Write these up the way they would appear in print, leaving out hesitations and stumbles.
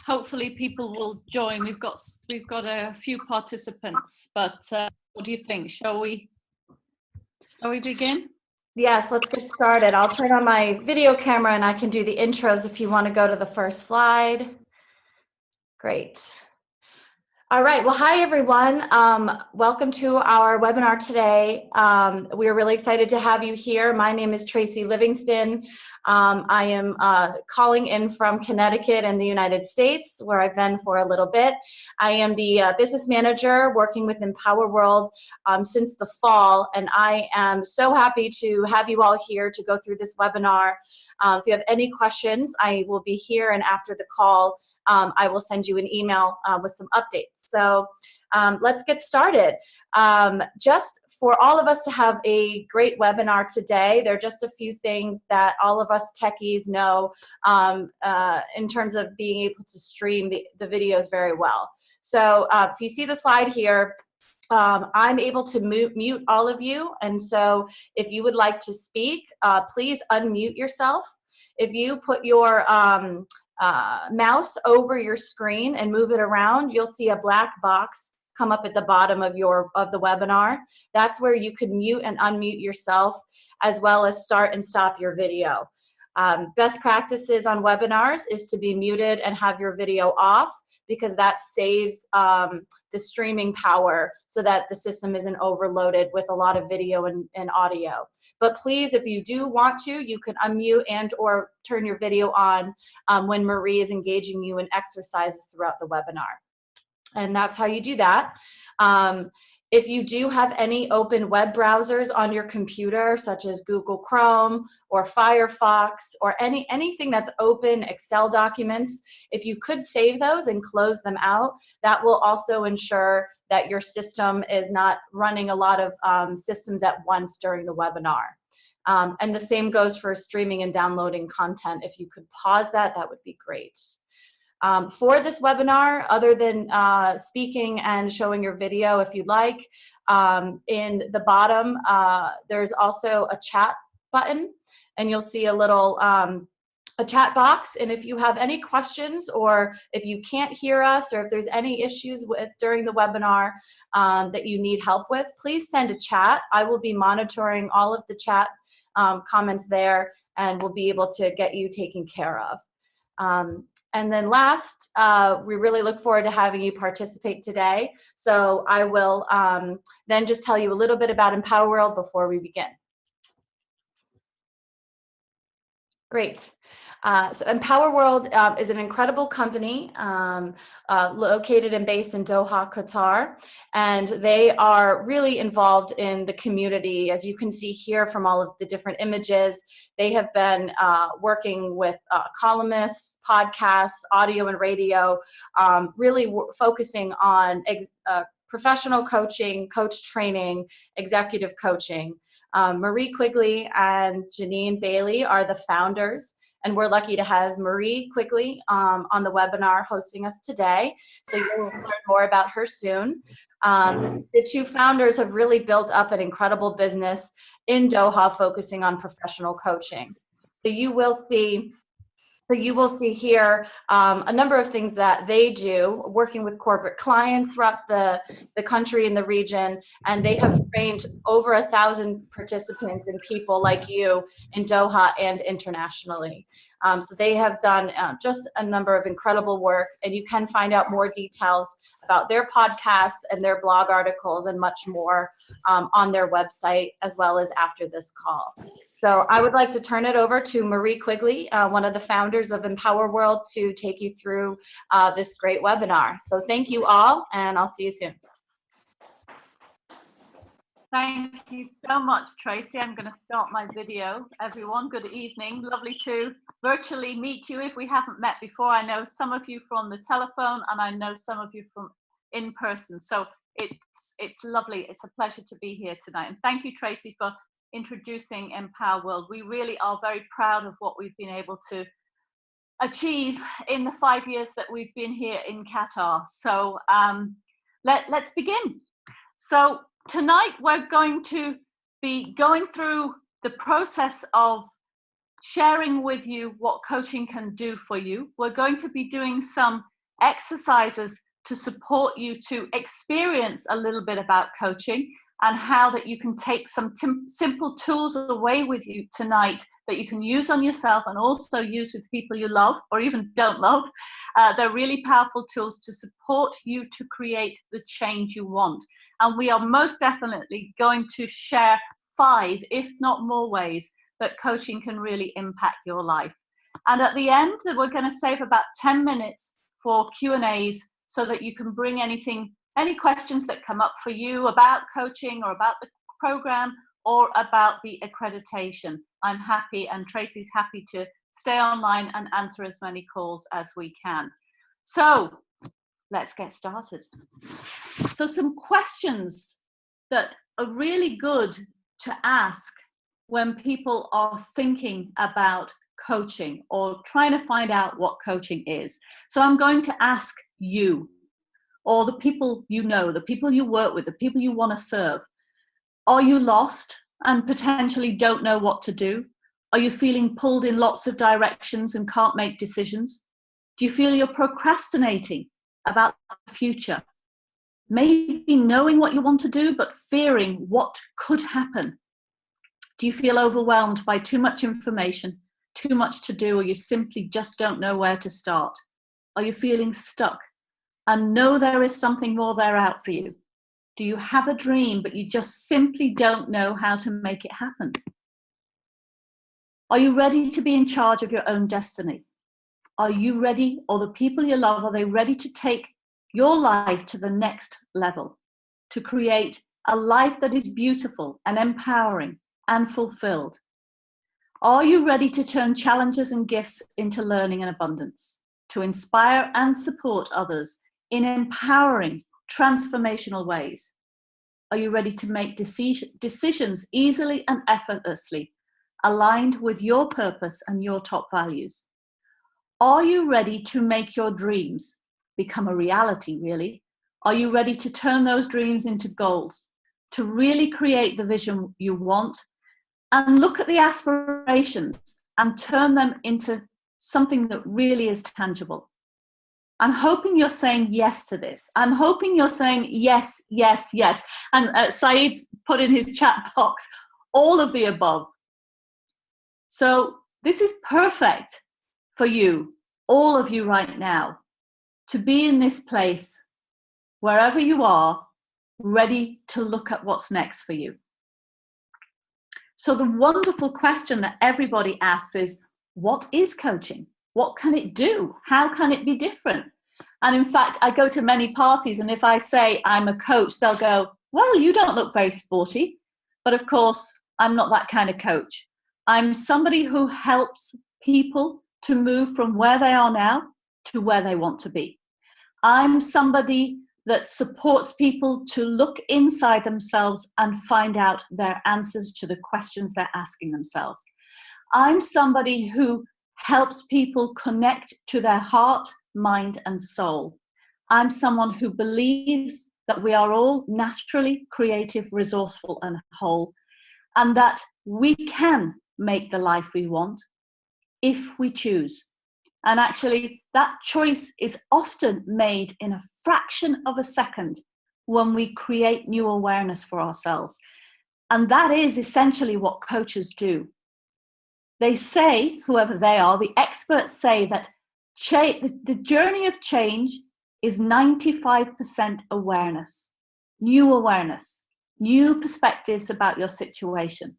hopefully people will join. We've got a few participants, but what do you think? Shall we begin? Yes, let's get started. I'll turn on my video camera and I can do the intros if you want to go to the first slide. Great. All right, well, hi everyone. Welcome to our webinar today. We're really excited to have you here. My name is Tracy Livingston. I am calling in from Connecticut in the United States, where I've been for a little bit. I am the business manager working with Empower World since the fall, and I am so happy to have you all here to go through this webinar. If you have any questions, I will be here, and after the call, I will send you an email with some updates. So let's get started. Just for all of us to have a great webinar today, there are just a few things that all of us techies know in terms of being able to stream the videos very well. So if you see the slide here, I'm able to mute all of you. And so if you would like to speak, please unmute yourself. If you put your mouse over your screen and move it around, you'll see a black box come up at the bottom of the webinar. That's where you can mute and unmute yourself, as well as start and stop your video. Best practices on webinars is to be muted and have your video off, because that saves the streaming power so that the system isn't overloaded with a lot of video and audio. But please, if you do want to, you can unmute and or turn your video on when Marie is engaging you in exercises throughout the webinar. And that's how you do that. If you do have any open web browsers on your computer, such as Google Chrome or Firefox or anything that's open, Excel documents, if you could save those and close them out, that will also ensure that your system is not running a lot of systems at once during the webinar. And the same goes for streaming and downloading content. If you could pause that, that would be great. For this webinar, other than speaking and showing your video, if you'd like, in the bottom, there's also a chat button, and you'll see a little a chat box. And if you have any questions, or if you can't hear us, or if there's any issues during the webinar that you need help with, please send a chat. I will be monitoring all of the chat comments there, and we'll be able to get you taken care of. And then last, we really look forward to having you participate today. So I will then just tell you a little bit about Empower World before we begin. Great. So Empower World is an incredible company located and based in Doha, Qatar, and they are really involved in the community. As you can see here from all of the different images, they have been working with columnists, podcasts, audio and radio, really focusing on professional coaching, coach training, executive coaching. Marie Quigley and Janine Bailey are the founders, and we're lucky to have Marie Quigley on the webinar hosting us today. So you'll learn more about her soon. The two founders have really built up an incredible business in Doha, focusing on professional coaching. So you will see here a number of things that they do, working with corporate clients throughout the country and the region, and they have trained over 1,000 participants and people like you in Doha and internationally. So they have done just a number of incredible work, and you can find out more details about their podcasts and their blog articles and much more on their website, as well as after this call. So I would like to turn it over to Marie Quigley, one of the founders of Empower World, to take you through this great webinar. So thank you all, and I'll see you soon. Thank you so much, Tracy. I'm going to start my video. Everyone, good evening. Lovely to virtually meet you if we haven't met before. I know some of you from the telephone, and I know some of you from in person. So it's lovely. It's a pleasure to be here tonight. And thank you, Tracy, for introducing Empower World. We really are very proud of what we've been able to achieve in the 5 years that we've been here in Qatar. So let's begin. So tonight we're going to be going through the process of sharing with you what coaching can do for you. We're going to be doing some exercises to support you to experience a little bit about coaching, and how that you can take some simple tools away with you tonight that you can use on yourself and also use with people you love or even don't love. They're really powerful tools to support you to create the change you want. And we are most definitely going to share 5, if not more, ways that coaching can really impact your life. And at the end, we're going to save about 10 minutes for Q&As so that you can bring any questions that come up for you about coaching or about the program or about the accreditation. I'm happy, and Tracy's happy, to stay online and answer as many calls as we can. So let's get started. So some questions that are really good to ask when people are thinking about coaching or trying to find out what coaching is. So I'm going to ask you, or the people you know, the people you work with, the people you want to serve. Are you lost and potentially don't know what to do? Are you feeling pulled in lots of directions and can't make decisions? Do you feel you're procrastinating about the future? Maybe knowing what you want to do, but fearing what could happen. Do you feel overwhelmed by too much information, too much to do, or you simply just don't know where to start? Are you feeling stuck and know there is something more there out for you? Do you have a dream, but you just simply don't know how to make it happen? Are you ready to be in charge of your own destiny? Are you ready, or the people you love, are they ready to take your life to the next level, to create a life that is beautiful and empowering and fulfilled? Are you ready to turn challenges and gifts into learning and abundance, to inspire and support others in empowering, transformational ways? Are you ready to make decisions easily and effortlessly, aligned with your purpose and your top values? Are you ready to make your dreams become a reality, really? Are you ready to turn those dreams into goals, to really create the vision you want, and look at the aspirations and turn them into something that really is tangible? I'm hoping you're saying yes to this. I'm hoping you're saying yes, yes, yes. And Saeed's put in his chat box, all of the above. So this is perfect for you, all of you right now, to be in this place, wherever you are, ready to look at what's next for you. So the wonderful question that everybody asks is, what is coaching? What can it do? How can it be different? And in fact, I go to many parties, and if I say I'm a coach, they'll go, well, you don't look very sporty. But of course, I'm not that kind of coach. I'm somebody who helps people to move from where they are now to where they want to be. I'm somebody that supports people to look inside themselves and find out their answers to the questions they're asking themselves. I'm somebody who helps people connect to their heart, mind, and soul. I'm someone who believes that we are all naturally creative, resourceful, and whole, and that we can make the life we want if we choose. And actually, that choice is often made in a fraction of a second when we create new awareness for ourselves. And that is essentially what coaches do. They say, whoever they are, the experts say that the journey of change is 95% awareness, new perspectives about your situation.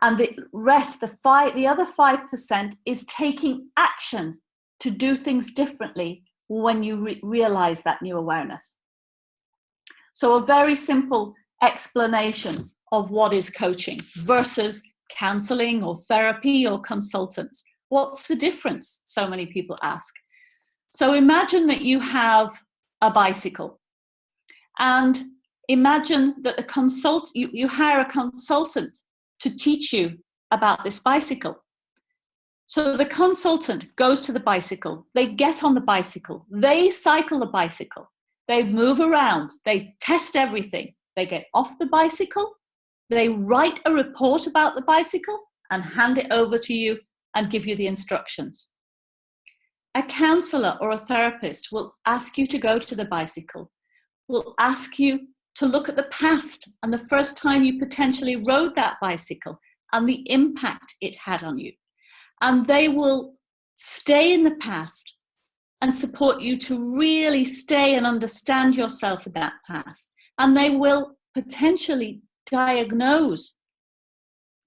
And the rest, the other 5%, is taking action to do things differently when you realize that new awareness. So a very simple explanation of what is coaching versus counseling or therapy or consultants. What's the difference? So many people ask. So imagine that you have a bicycle, and imagine that you hire a consultant to teach you about this bicycle. So the consultant goes to the bicycle, they get on the bicycle, they cycle the bicycle, they move around, they test everything, they get off the bicycle, they write a report about the bicycle and hand it over to you and give you the instructions. A counselor or a therapist will ask you to go to the bicycle, will ask you to look at the past and the first time you potentially rode that bicycle and the impact it had on you. And they will stay in the past and support you to really stay and understand yourself in that past. And they will potentially diagnose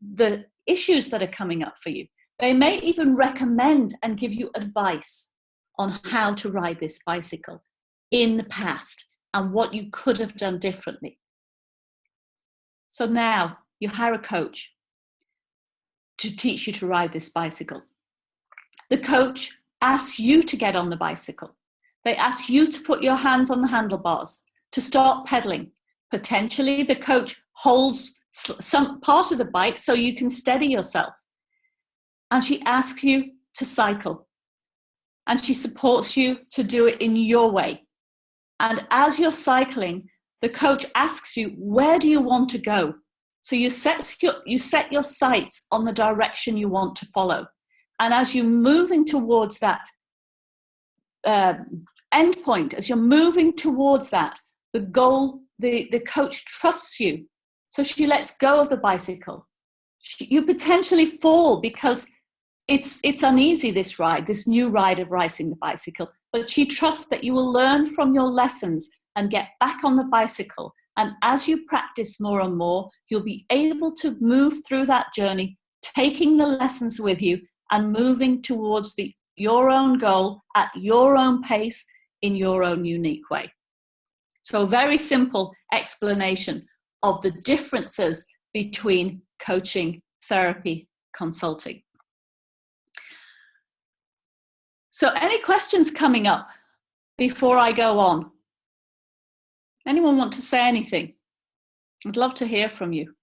the issues that are coming up for you. They may even recommend and give you advice on how to ride this bicycle in the past and what you could have done differently. So now you hire a coach to teach you to ride this bicycle. The coach asks you to get on the bicycle. They ask you to put your hands on the handlebars, to start pedaling. Potentially the coach holds some part of the bike so you can steady yourself. And she asks you to cycle. And she supports you to do it in your way. And as you're cycling, the coach asks you, where do you want to go? So you set your sights on the direction you want to follow. And as you're moving towards that end point, as you're moving towards that, the goal, the coach trusts you. So she lets go of the bicycle. You potentially fall because it's uneasy, this ride, this new ride of riding the bicycle. But she trusts that you will learn from your lessons and get back on the bicycle. And as you practice more and more, you'll be able to move through that journey, taking the lessons with you and moving towards your own goal at your own pace in your own unique way. So a very simple explanation of the differences between coaching, therapy, consulting. So any questions coming up before I go on? Anyone want to say anything? I'd love to hear from you.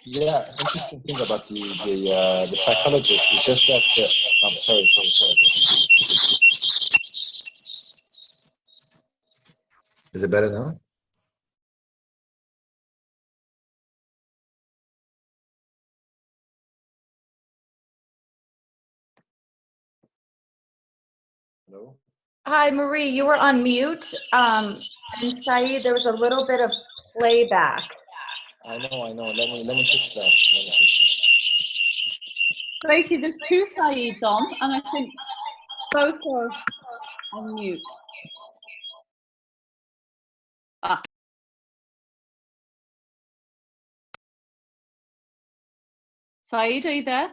Yeah, interesting thing about the psychologist is just that. I'm sorry. Is it better now? Hello? Hi, Marie, you were on mute. And Saeed, there was a little bit of playback. I know. Let me fix that. Tracy, there's two Saeeds on, and I think both are on mute. Saeed, are you there?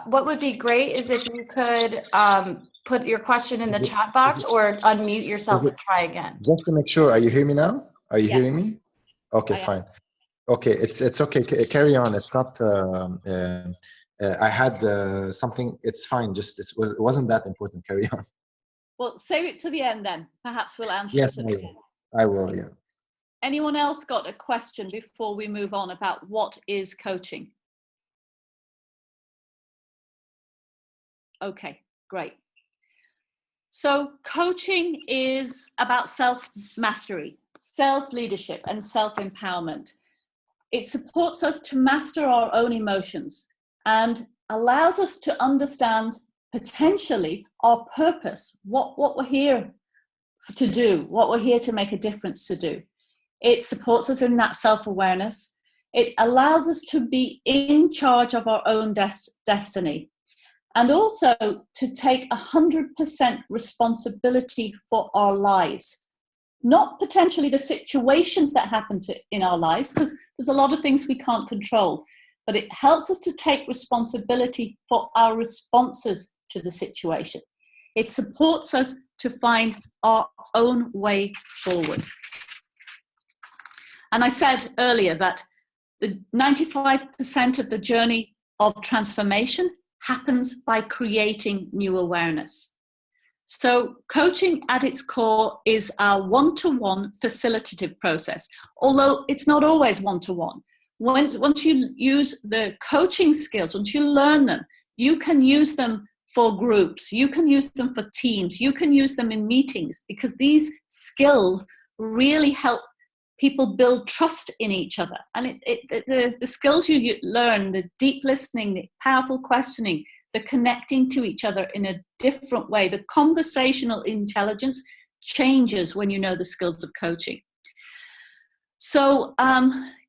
What would be great is if you could put your question in the chat box or unmute yourself and try again. Just to make sure, are you hearing me now? Are you Yeah. hearing me? Okay, fine. Okay, it's okay. Carry on. It's not. I had something. It's fine. Just it wasn't that important. Carry on. Well, save it to the end then. Perhaps we'll answer Yes, it at the end. I will. Yeah. Anyone else got a question before we move on about what is coaching? Okay, great. So coaching is about self-mastery, self-leadership, and self-empowerment. It supports us to master our own emotions and allows us to understand potentially our purpose, what we're here to do, what we're here to make a difference to do. It supports us in that self-awareness. It allows us to be in charge of our own destiny. And also to take 100% responsibility for our lives. Not potentially the situations that happen in our lives, because there's a lot of things we can't control, but it helps us to take responsibility for our responses to the situation. It supports us to find our own way forward. And I said earlier that the 95% of the journey of transformation happens by creating new awareness. So coaching at its core is our one-to-one facilitative process, although it's not always one-to-one. Once you use the coaching skills, once you learn them, you can use them for groups, you can use them for teams, you can use them in meetings, because these skills really help people build trust in each other. And the skills you learn, the deep listening, the powerful questioning, the connecting to each other in a different way, the conversational intelligence changes when you know the skills of coaching. So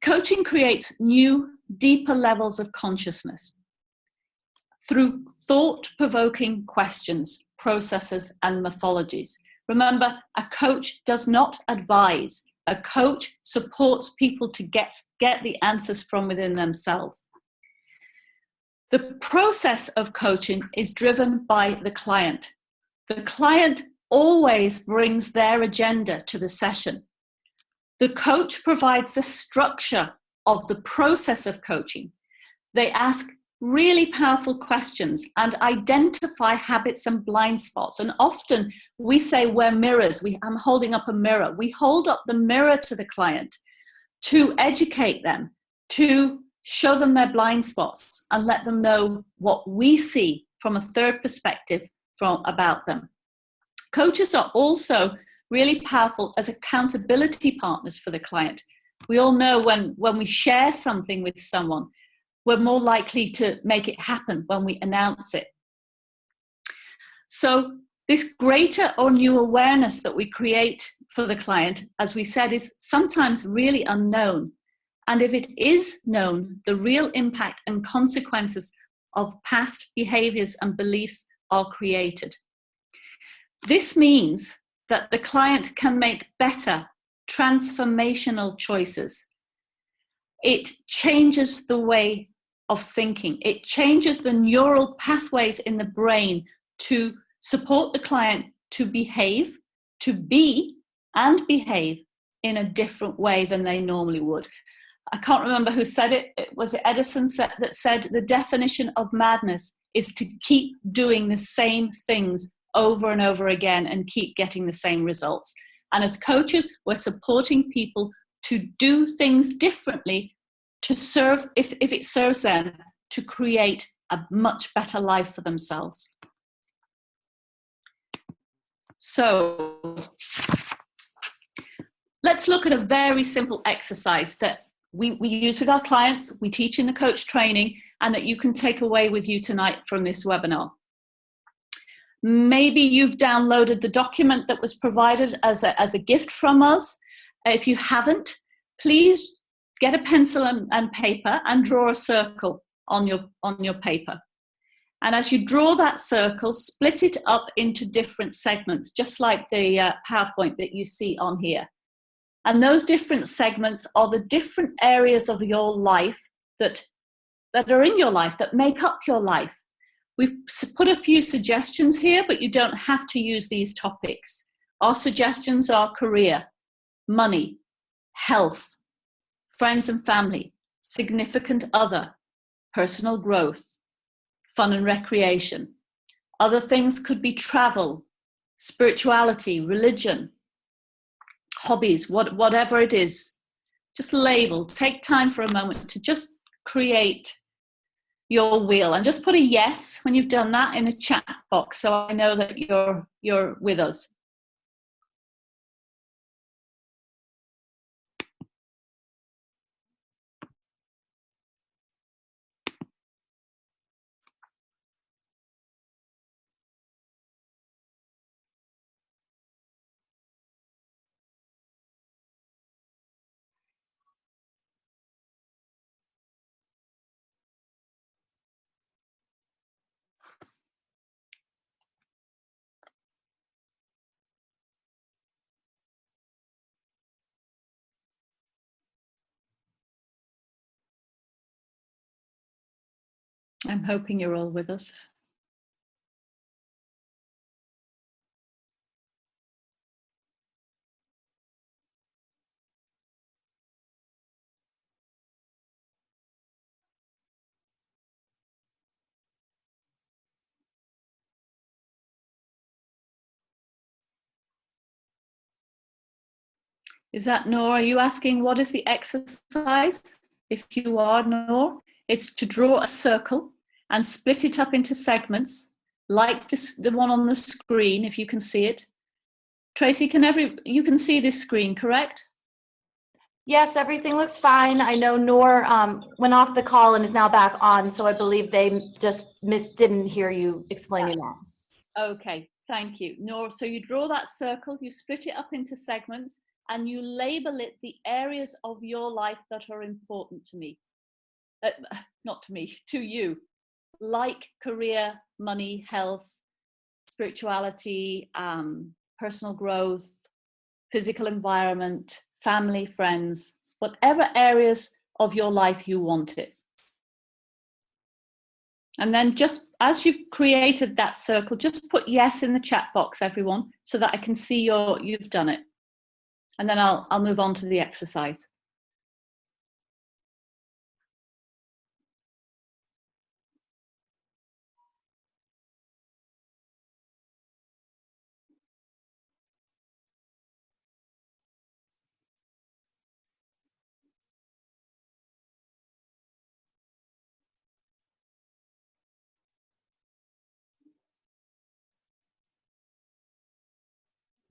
coaching creates new, deeper levels of consciousness through thought-provoking questions, processes, and methodologies. Remember, a coach does not advise. A coach supports people to get the answers from within themselves. The process of coaching is driven by the client. The client always brings their agenda to the session. The coach provides the structure of the process of coaching. They ask really powerful questions and identify habits and blind spots. And often we say we're mirrors. I'm holding up a mirror. We hold up the mirror to the client to educate them, to show them their blind spots and let them know what we see from a third perspective about them. Coaches are also really powerful as accountability partners for the client. We all know when we share something with someone, we're more likely to make it happen when we announce it. So this greater or new awareness that we create for the client, as we said, is sometimes really unknown. And if it is known, the real impact and consequences of past behaviors and beliefs are created. This means that the client can make better transformational choices. It changes the way of thinking. It changes the neural pathways in the brain to support the client to behave, to be and behave in a different way than they normally would. I can't remember who said it. It was Edison that said the definition of madness is to keep doing the same things over and over again and keep getting the same results. And as coaches, we're supporting people to do things differently to serve, if it serves them, to create a much better life for themselves. So let's look at a very simple exercise that we use with our clients, we teach in the coach training, and that you can take away with you tonight from this webinar. Maybe you've downloaded the document that was provided as a gift from us. If you haven't, please get a pencil and paper and draw a circle on your paper. And as you draw that circle, split it up into different segments, just like the PowerPoint that you see on here. And those different segments are the different areas of your life that are in your life, that make up your life. We've put a few suggestions here, but you don't have to use these topics. Our suggestions are career, money, health, friends and family, significant other, personal growth, fun and recreation. Other things could be travel, spirituality, religion, hobbies, whatever it is. Just label. Take time for a moment to just create your wheel, and just put a yes when you've done that in a chat box so I know that you're with us. I'm hoping you're all with us. Is that Noor? Are you asking what is the exercise? If you are, Noor, it's to draw a circle and split it up into segments, like this, the one on the screen, if you can see it. Tracy, you can see this screen, correct? Yes, everything looks fine. I know Noor went off the call and is now back on, so I believe they just didn't hear you explaining that. Okay, thank you. Nora, so you draw that circle, you split it up into segments, and you label it the areas of your life that are important to me. Not to me, to you. Like career, money, health, spirituality, personal growth, physical environment, family, friends, whatever areas of your life you want it. And then just as you've created that circle, just put yes in the chat box, everyone, so that I can see you've done it. And then I'll move on to the exercise.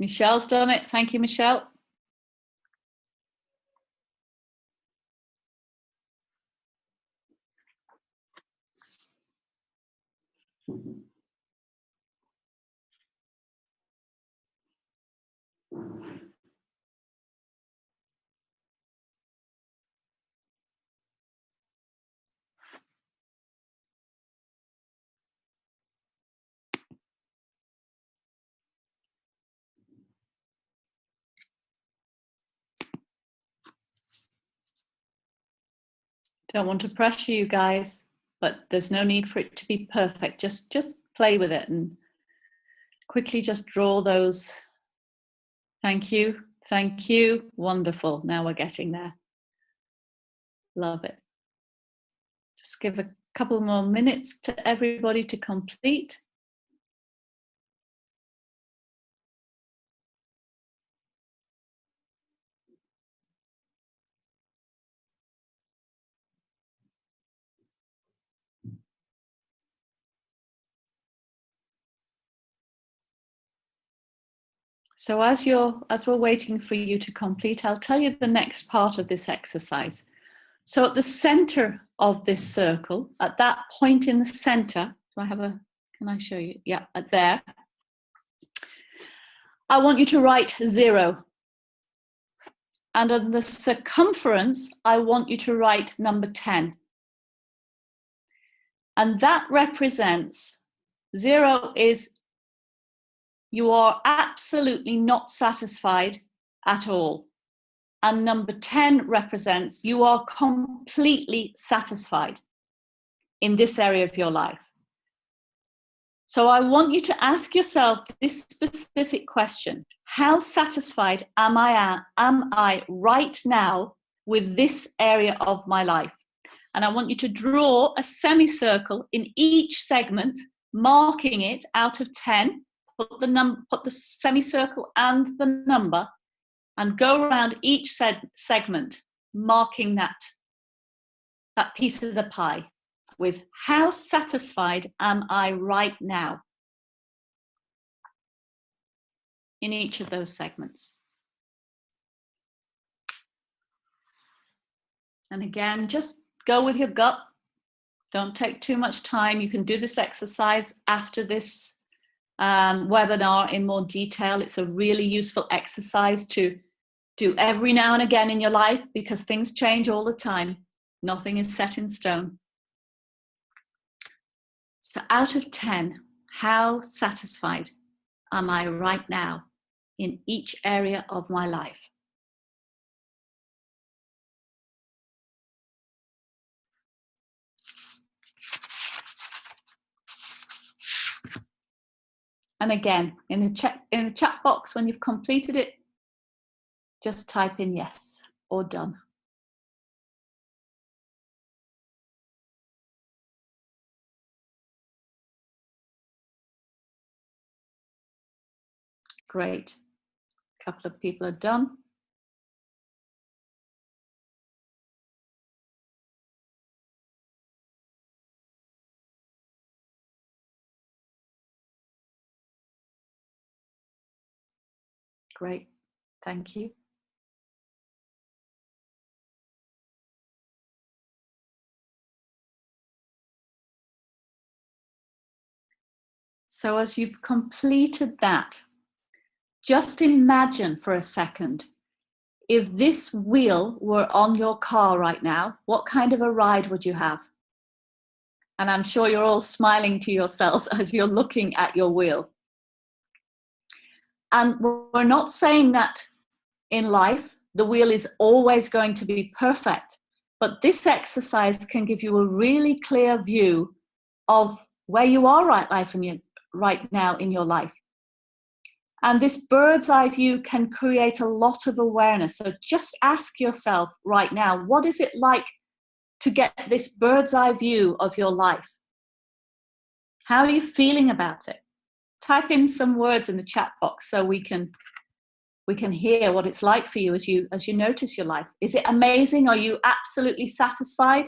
Michelle's done it. Thank you, Michelle. Don't want to pressure you guys, but there's no need for it to be perfect. Just play with it and quickly just draw those. Thank you. Thank you. Wonderful. Now we're getting there. Love it. Just give a couple more minutes to everybody to complete. So as we're waiting for you to complete, I'll tell you the next part of this exercise. So at the center of this circle, at that point in the center, can I show you? Yeah, at there. I want you to write 0. And on the circumference, I want you to write number 10. And that represents 0 is you are absolutely not satisfied at all. And number 10 represents you are completely satisfied in this area of your life. So I want you to ask yourself this specific question. How satisfied am I right now with this area of my life? And I want you to draw a semicircle in each segment, marking it out of 10. Put the semicircle and the number, and go around each segment, marking that piece of the pie with how satisfied am I right now in each of those segments. And again, just go with your gut. Don't take too much time. You can do this exercise after this webinar in more detail. It's a really useful exercise to do every now and again in your life because things change all the time. Nothing is set in stone. So out of 10, how satisfied am I right now in each area of my life? And again, in the chat box, when you've completed it, just type in yes or done. Great. A couple of people are done. Great. Thank you. So as you've completed that, just imagine for a second, if this wheel were on your car right now, what kind of a ride would you have? And I'm sure you're all smiling to yourselves as you're looking at your wheel. And we're not saying that in life, the wheel is always going to be perfect, but this exercise can give you a really clear view of where you are right now in your life. And this bird's eye view can create a lot of awareness. So just ask yourself right now, what is it like to get this bird's eye view of your life? How are you feeling about it? Type in some words in the chat box so we can hear what it's like for you as you notice your life. Is it amazing? Are you absolutely satisfied?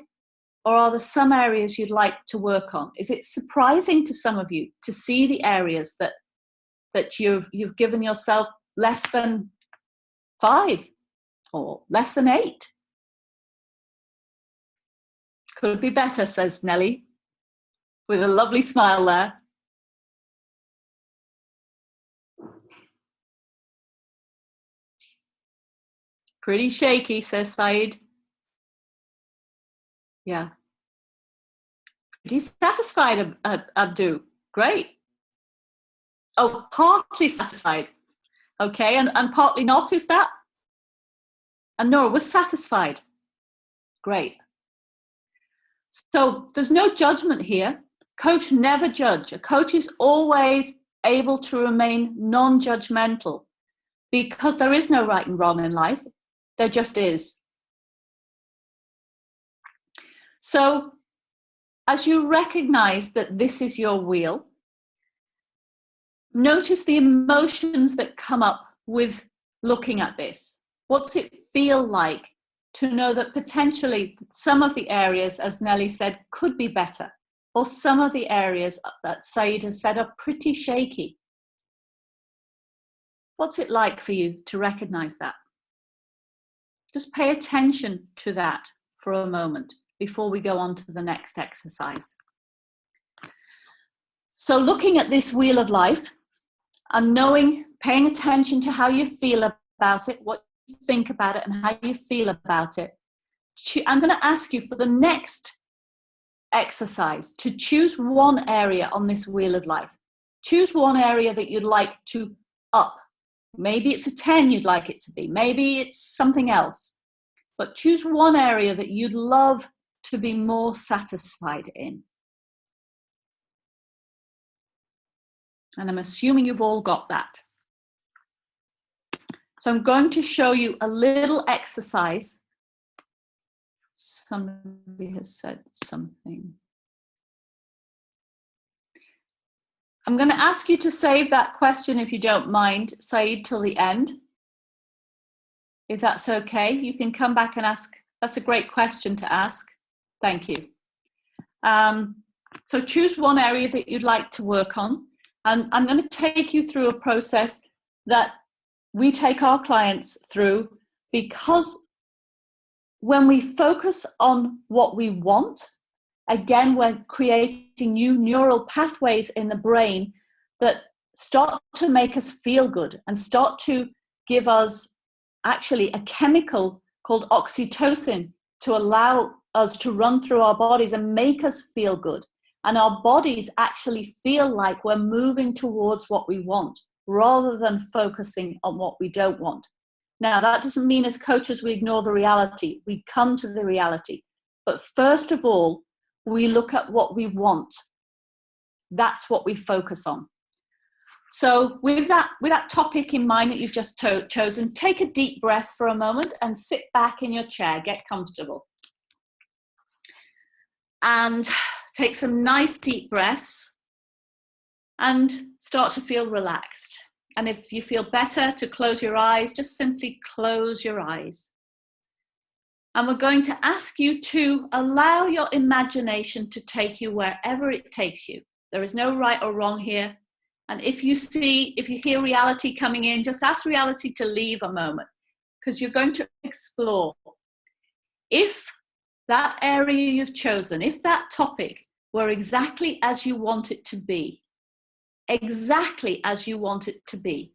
Or are there some areas you'd like to work on? Is it surprising to some of you to see the areas that you've given yourself less than 5 or less than 8? Could be better, says Nellie, with a lovely smile there. Pretty shaky, says Saeed. Yeah. Pretty satisfied, Abdu. Great. Oh, partly satisfied. Okay, and partly not, is that? And Nora was satisfied. Great. So there's no judgment here. Coach never judge. A coach is always able to remain non-judgmental because there is no right and wrong in life. There just is. So as you recognize that this is your wheel, notice the emotions that come up with looking at this. What's it feel like to know that potentially some of the areas, as Nellie said, could be better, or some of the areas that Saeed has said are pretty shaky? What's it like for you to recognize that? Just pay attention to that for a moment before we go on to the next exercise. So looking at this wheel of life and paying attention to how you feel about it, what you think about it and how you feel about it, I'm going to ask you for the next exercise to choose one area on this wheel of life. Choose one area that you'd like to up. Maybe it's a 10 you'd like it to be. Maybe it's something else. But choose one area that you'd love to be more satisfied in. And I'm assuming you've all got that. So I'm going to show you a little exercise. Somebody has said something. I'm going to ask you to save that question, if you don't mind, Saeed, till the end. If that's okay, you can come back and ask. That's a great question to ask. Thank you. So choose one area that you'd like to work on. And I'm going to take you through a process that we take our clients through, because when we focus on what we want, again, we're creating new neural pathways in the brain that start to make us feel good and start to give us actually a chemical called oxytocin to allow us to run through our bodies and make us feel good. And our bodies actually feel like we're moving towards what we want rather than focusing on what we don't want. Now, that doesn't mean as coaches we ignore the reality. We come to the reality. But first of all, we look at what we want. That's what we focus on. So with that topic in mind that you've just chosen, take a deep breath for a moment and sit back in your chair, get comfortable. And take some nice deep breaths and start to feel relaxed. And if you feel better to close your eyes, just simply close your eyes. And we're going to ask you to allow your imagination to take you wherever it takes you. There is no right or wrong here. And if you hear reality coming in, just ask reality to leave a moment, because you're going to explore. If that area you've chosen, if that topic were exactly as you want it to be, exactly as you want it to be,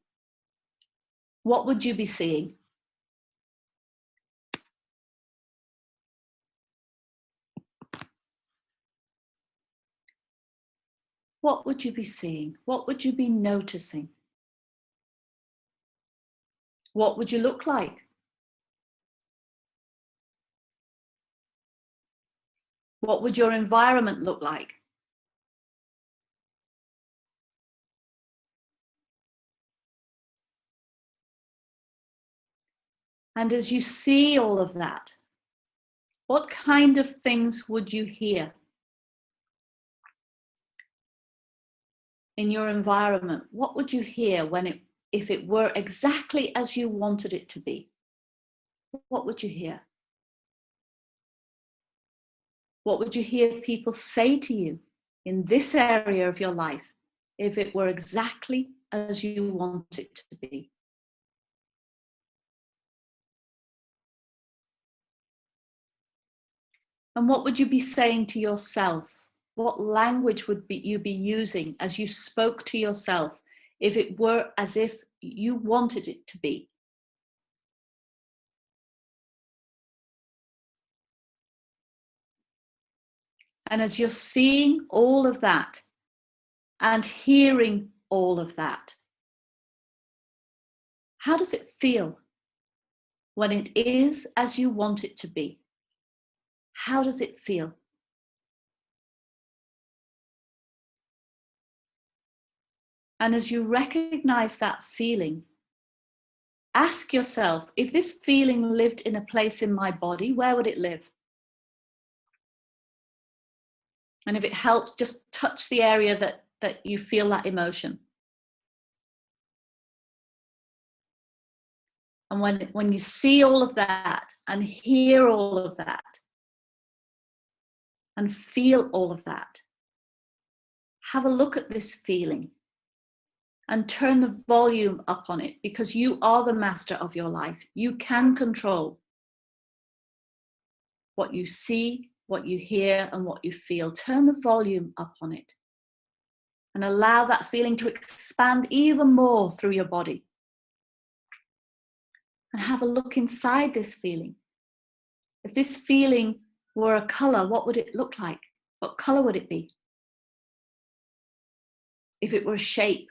what would you be seeing? What would you be seeing? What would you be noticing? What would you look like? What would your environment look like? And as you see all of that, what kind of things would you hear in your environment? What would you hear if it were exactly as you wanted it to be? What would you hear? What would you hear people say to you in this area of your life if it were exactly as you want it to be? And what would you be saying to yourself? What language would you be using as you spoke to yourself if it were as if you wanted it to be? And as you're seeing all of that and hearing all of that, how does it feel when it is as you want it to be? How does it feel? And as you recognize that feeling, ask yourself, if this feeling lived in a place in my body, where would it live? And if it helps, just touch the area that you feel that emotion. And when you see all of that and hear all of that and feel all of that, have a look at this feeling and turn the volume up on it, because you are the master of your life. You can control what you see, what you hear, and what you feel. Turn the volume up on it and allow that feeling to expand even more through your body. And have a look inside this feeling. If this feeling were a color, what would it look like? What color would it be? If it were a shape,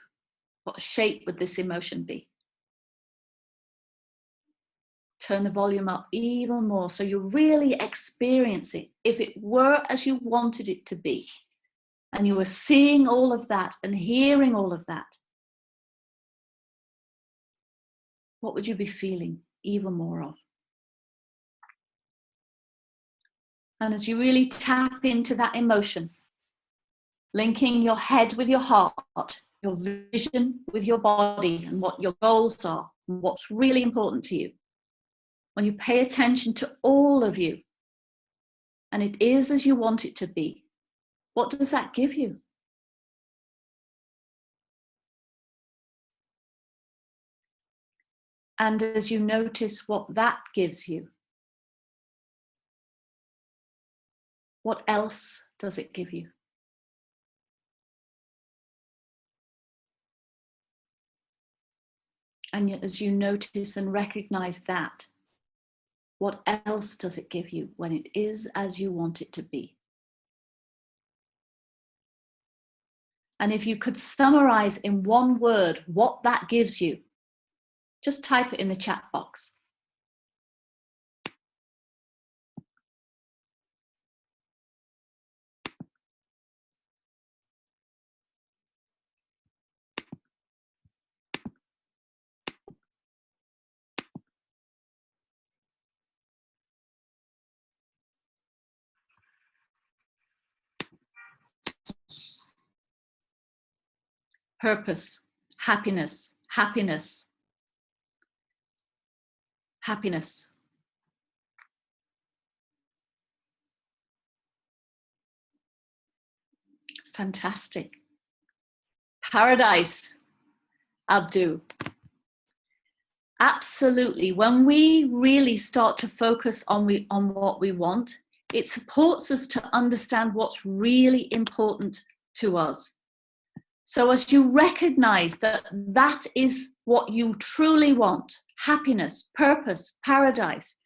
what shape would this emotion be? Turn the volume up even more so you really experience it. If it were as you wanted it to be, and you were seeing all of that and hearing all of that, what would you be feeling even more of? And as you really tap into that emotion, linking your head with your heart, your vision with your body, and what your goals are, and what's really important to you, when you pay attention to all of you, and it is as you want it to be, what does that give you? And as you notice what that gives you, what else does it give you? And yet, as you notice and recognize that, what else does it give you when it is as you want it to be? And if you could summarize in one word what that gives you, just type it in the chat box. Purpose, happiness, happiness, happiness. Fantastic. Paradise, Abdu. Absolutely. When we really start to focus on what we want, it supports us to understand what's really important to us. So as you recognize that that is what you truly want, happiness, purpose, paradise,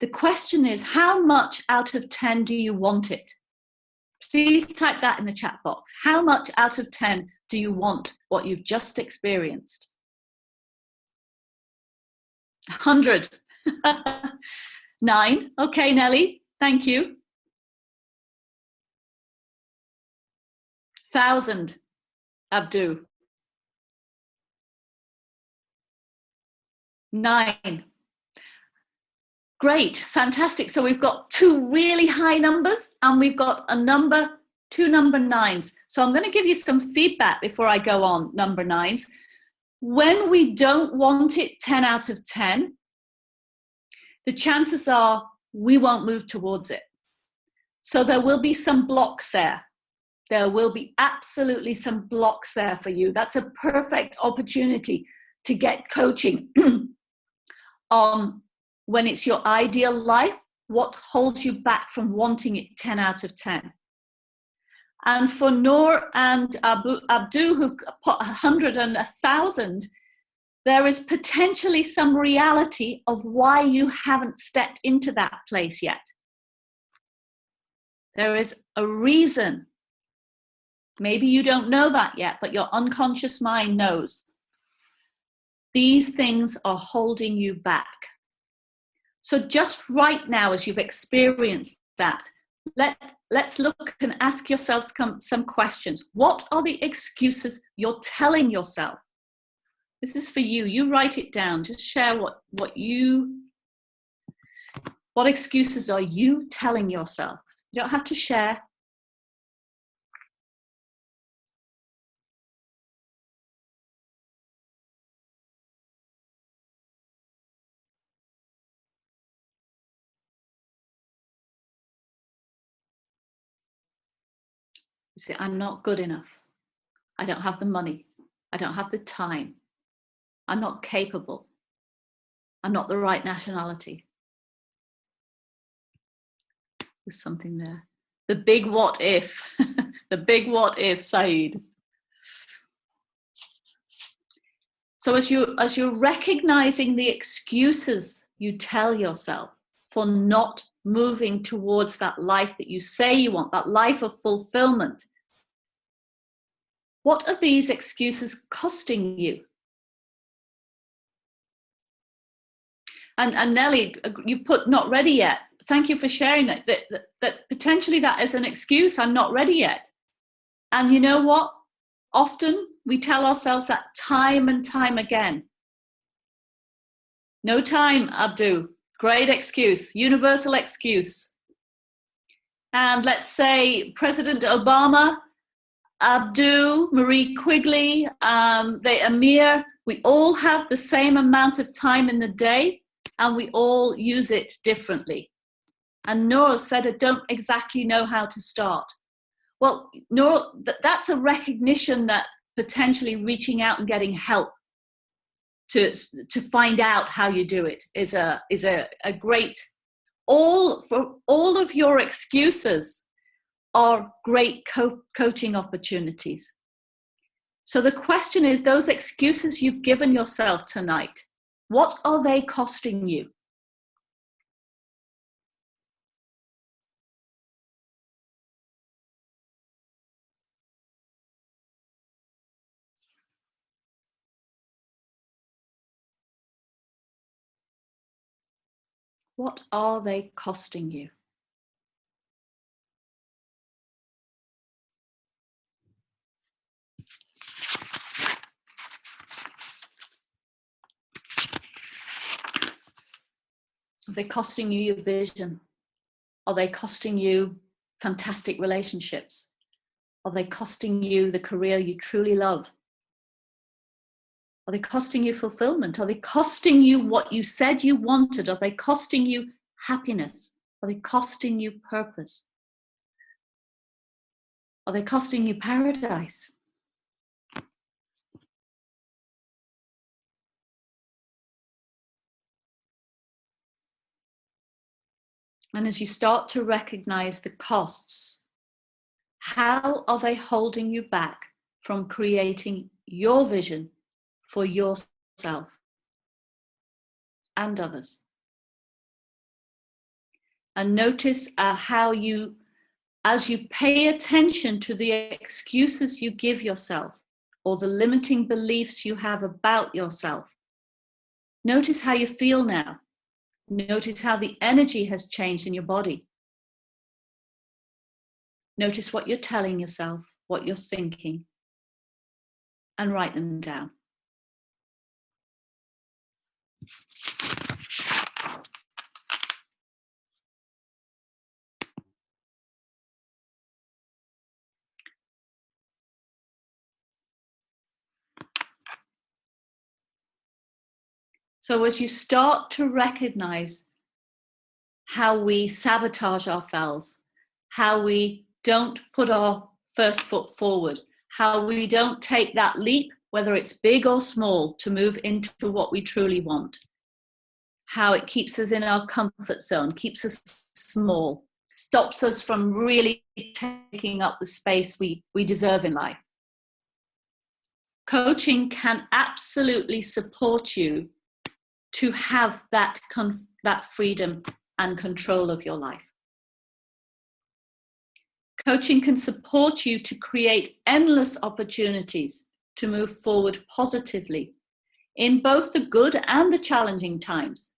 the question is, how much out of 10 do you want it? Please type that in the chat box. How much out of 10 do you want what you've just experienced? 100. 9. Okay, Nelly, thank you. 1,000. Abdu. 9. Great, fantastic. So we've got 2 really high numbers and we've got a 2 number 9s. So I'm going to give you some feedback before I go on number 9s. When we don't want it 10 out of 10, the chances are we won't move towards it. So there will be some blocks there. There will be absolutely some blocks there for you. That's a perfect opportunity to get coaching on when it's your ideal life, what holds you back from wanting it 10 out of 10. And for Noor and Abdu, who put 100 and 1,000, there is potentially some reality of why you haven't stepped into that place yet. There is a reason. Maybe you don't know that yet, but your unconscious mind knows. These things are holding you back. So just right now, as you've experienced that, let's look and ask yourself some questions. What are the excuses you're telling yourself? This is for you. You write it down. Just share what excuses are you telling yourself? You don't have to share. You say, I'm not good enough. I don't have the money. I don't have the time. I'm not capable. I'm not the right nationality. There's something there. The big what if. The big what if, Saeed. So as you're recognizing the excuses you tell yourself for not moving towards that life that you say you want, that life of fulfillment, what are these excuses costing you? And Nelly, you put not ready yet. Thank you for sharing that potentially that is an excuse. I'm not ready yet. And you know what? Often we tell ourselves that time and time again. No time, Abdu. Great excuse, universal excuse. And let's say President Obama, Abdu, Marie Quigley, the Amir, we all have the same amount of time in the day and we all use it differently. And Noor said, I don't exactly know how to start. Well, Noor, that's a recognition that potentially reaching out and getting help to find out how you do it is a great, all of your excuses are great coaching opportunities. So the question is, those excuses you've given yourself tonight, what are they costing you? What are they costing you? Are they costing you your vision? Are they costing you fantastic relationships? Are they costing you the career you truly love? Are they costing you fulfillment? Are they costing you what you said you wanted? Are they costing you happiness? Are they costing you purpose? Are they costing you paradise? And as you start to recognize the costs, how are they holding you back from creating your vision for yourself and others. And notice how you, as you pay attention to the excuses you give yourself or the limiting beliefs you have about yourself, notice how you feel now. Notice how the energy has changed in your body. Notice what you're telling yourself, what you're thinking, and write them down. So as you start to recognize how we sabotage ourselves, how we don't put our first foot forward, how we don't take that leap, whether it's big or small, to move into what we truly want, how it keeps us in our comfort zone, keeps us small, stops us from really taking up the space we deserve in life. Coaching can absolutely support you to have that freedom and control of your life. Coaching can support you to create endless opportunities to move forward positively in both the good and the challenging times.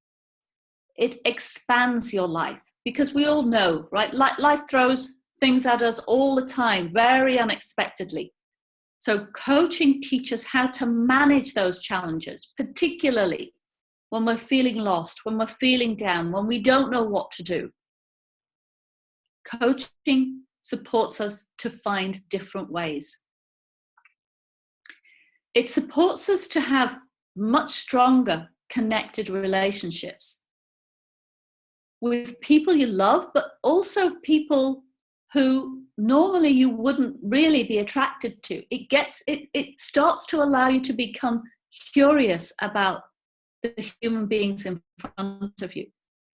It expands your life because we all know, right? Life throws things at us all the time, very unexpectedly. So coaching teaches how to manage those challenges, particularly when we're feeling lost, when we're feeling down, when we don't know what to do. Coaching supports us to find different ways. It supports us to have much stronger connected relationships with people you love, but also people who normally you wouldn't really be attracted to. It starts to allow you to become curious about the human beings in front of you.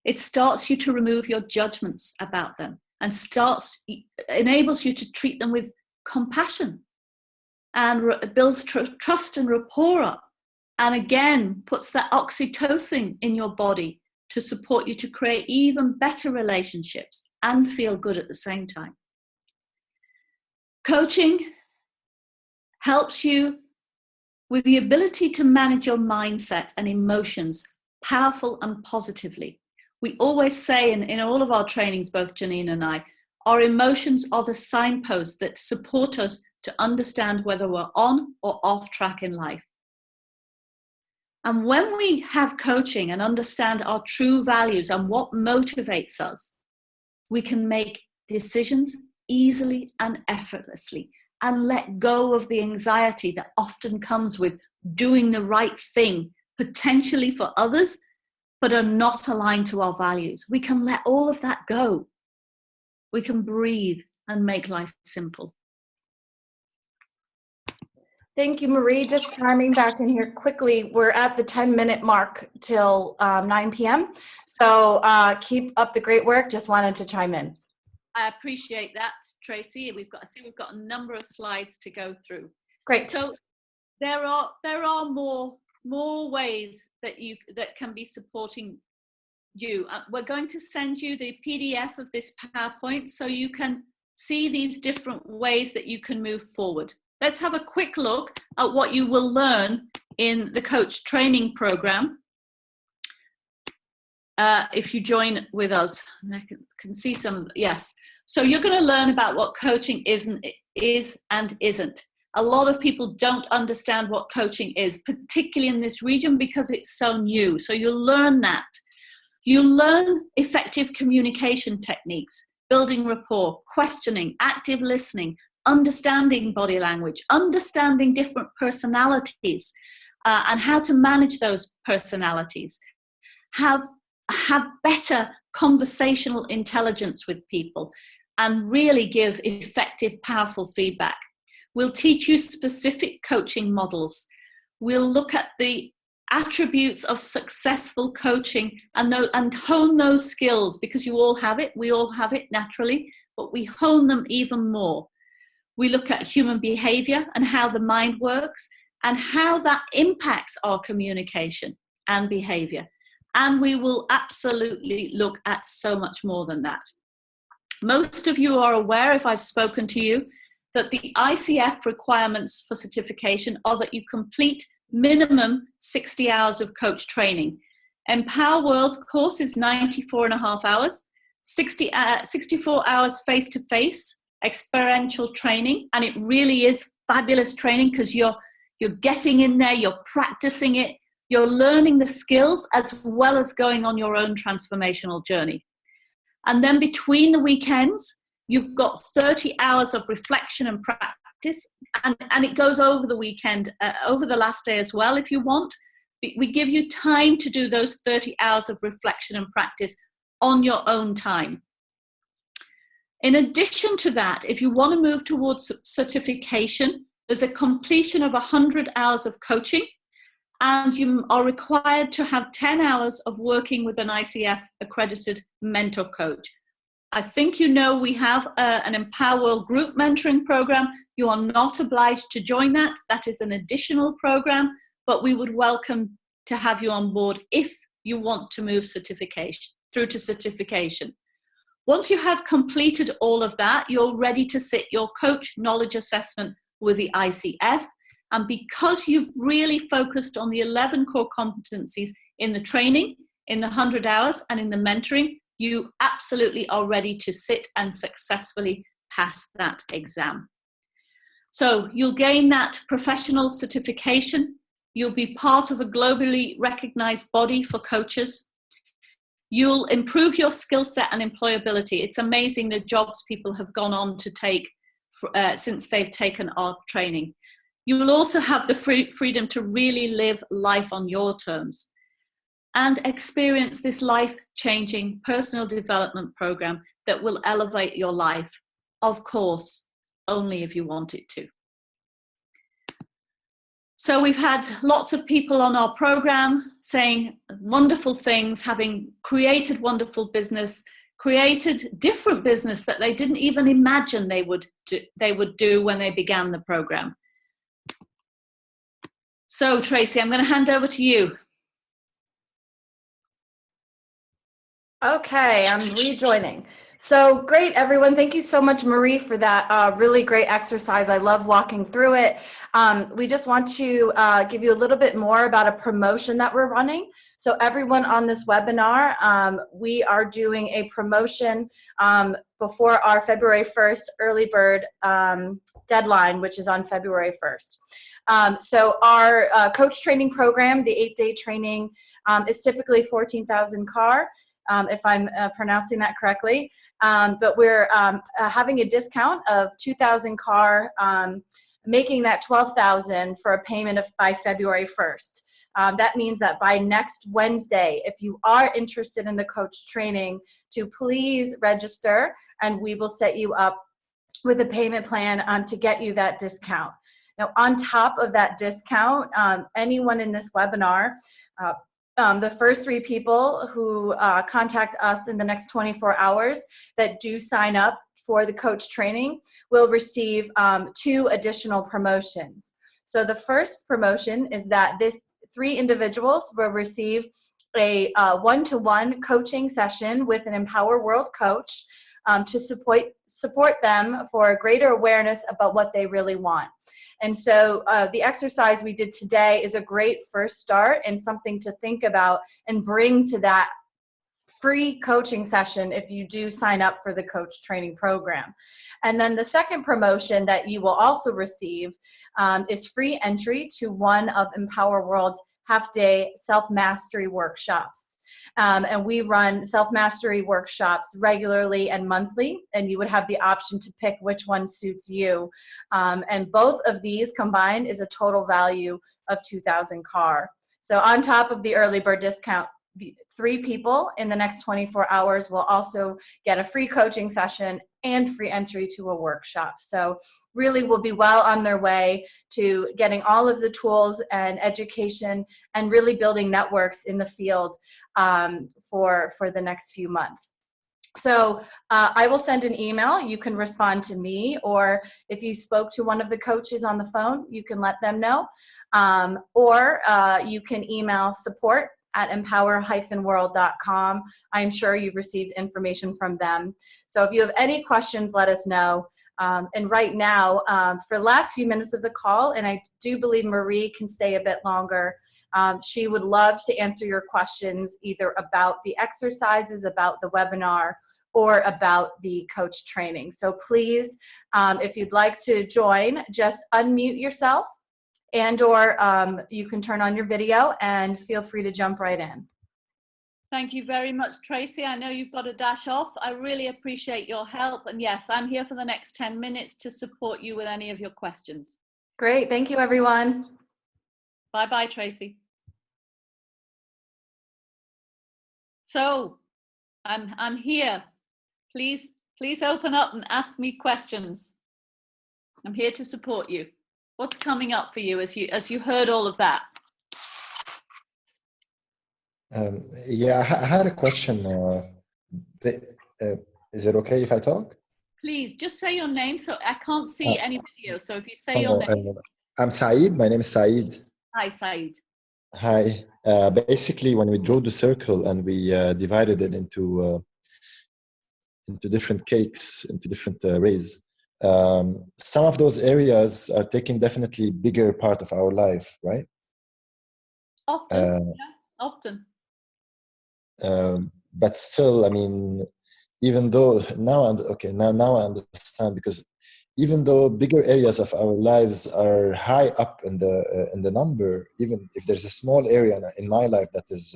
It starts you to remove your judgments about them and enables you to treat them with compassion and builds trust and rapport up, and again puts that oxytocin in your body to support you to create even better relationships and feel good at the same time. Coaching helps you with the ability to manage your mindset and emotions powerful and positively. We always say in all of our trainings, both Janine and I, our emotions are the signposts that support us to understand whether we're on or off track in life. And when we have coaching and understand our true values and what motivates us, we can make decisions easily and effortlessly and let go of the anxiety that often comes with doing the right thing, potentially for others, but are not aligned to our values. We can let all of that go. We can breathe and make life simple. Thank you, Marie. Just chiming back in here quickly. We're at the 10-minute mark till 9 p.m. So keep up the great work. Just wanted to chime in. I appreciate that, Tracy. We've got a number of slides to go through. Great. So there are more ways that can be supporting you. We're going to send you the PDF of this PowerPoint so you can see these different ways that you can move forward. Let's have a quick look at what you will learn in the coach training program. If you join with us, and I can see some, yes. So you're going to learn about what coaching is and isn't. A lot of people don't understand what coaching is, particularly in this region because it's so new. So you'll learn that. You'll learn effective communication techniques, building rapport, questioning, active listening, understanding body language, understanding different personalities, and how to manage those personalities. Have better conversational intelligence with people and really give effective, powerful feedback. We'll teach you specific coaching models. We'll look at the attributes of successful coaching and hone those skills because you all have it. We all have it naturally, but we hone them even more. We look at human behavior and how the mind works and how that impacts our communication and behavior. And we will absolutely look at so much more than that. Most of you are aware, if I've spoken to you, that the ICF requirements for certification are that you complete minimum 60 hours of coach training. Empower World's course is 94.5 hours, 64 hours face-to-face experiential training, and it really is fabulous training because you're getting in there, you're practicing it, you're learning the skills as well as going on your own transformational journey. And then between the weekends, you've got 30 hours of reflection and practice, and it goes over the weekend, over the last day as well if you want. We give you time to do those 30 hours of reflection and practice on your own time. In addition to that, if you want to move towards certification, there's a completion of 100 hours of coaching, and you are required to have 10 hours of working with an ICF accredited mentor coach. I think you know we have an Empower World group mentoring program. You are not obliged to join that. That is an additional program, but we would welcome to have you on board if you want to move through to certification. Once you have completed all of that, you're ready to sit your coach knowledge assessment with the ICF. And because you've really focused on the 11 core competencies in the training, in the 100 hours, and in the mentoring, you absolutely are ready to sit and successfully pass that exam. So you'll gain that professional certification. You'll be part of a globally recognized body for coaches. You'll improve your skill set and employability. It's amazing the jobs people have gone on to take since they've taken our training. You will also have the freedom to really live life on your terms and experience this life-changing personal development program that will elevate your life, of course, only if you want it to. So we've had lots of people on our program saying wonderful things, having created wonderful business, created different business that they didn't even imagine they would do when they began the program. So Tracy, I'm going to hand over to you. Okay, I'm rejoining. So great, everyone. Thank you so much, Marie, for that really great exercise. I love walking through it. We just want to give you a little bit more about a promotion that we're running. So everyone on this webinar, we are doing a promotion before our February 1st early bird deadline, which is on February 1st. So our coach training program, the 8-day training, is typically 14,000 CAR. If I'm pronouncing that correctly. But we're having a discount of 2,000 CAR, making that 12,000 for a payment by February 1st. That means that by next Wednesday, if you are interested in the coach training, to please register and we will set you up with a payment plan to get you that discount. Now, on top of that discount, anyone in this webinar, the first 3 people who contact us in the next 24 hours that do sign up for the coach training will receive 2 additional promotions. So the first promotion is that 3 individuals will receive a one-to-one coaching session with an Empower World coach to support them for a greater awareness about what they really want. And so the exercise we did today is a great first start and something to think about and bring to that free coaching session if you do sign up for the coach training program. And then the second promotion that you will also receive is free entry to one of Empower World's half-day self-mastery workshops. And we run self-mastery workshops regularly and monthly, and you would have the option to pick which one suits you. And both of these combined is a total value of 2,000 CAR. So on top of the early bird discount, 3 people in the next 24 hours will also get a free coaching session and free entry to a workshop. So really will be well on their way to getting all of the tools and education and really building networks in the field for the next few months. So I will send an email. You can respond to me, or if you spoke to one of the coaches on the phone, you can let them know. Or you can email support@empower-world.com. I'm sure you've received information from them. So if you have any questions, let us know. And right now, for the last few minutes of the call, and I do believe Marie can stay a bit longer, she would love to answer your questions either about the exercises, about the webinar, or about the coach training. So please, if you'd like to join, just unmute yourself, and or you can turn on your video and feel free to jump right in. Thank you very much, Tracy. I know you've got to dash off. I really appreciate your help. And yes, I'm here for the next 10 minutes to support you with any of your questions. Great. Thank you, everyone. Bye-bye, Tracy. So I'm here. Please open up and ask me questions. I'm here to support you. What's coming up for you as you heard all of that? Yeah, I had a question. Is it okay if I talk? Please just say your name. So I can't see any video. So if you say your name. I'm Saeed. My name is Saeed. Hi, Saeed. Hi. Basically, when we drew the circle and we divided it into different cakes, into different rays, some of those areas are taking definitely bigger part of our life, right? Often, yeah, often. But still, I mean, even though now I understand, because even though bigger areas of our lives are high up in the number, even if there's a small area in my life that is,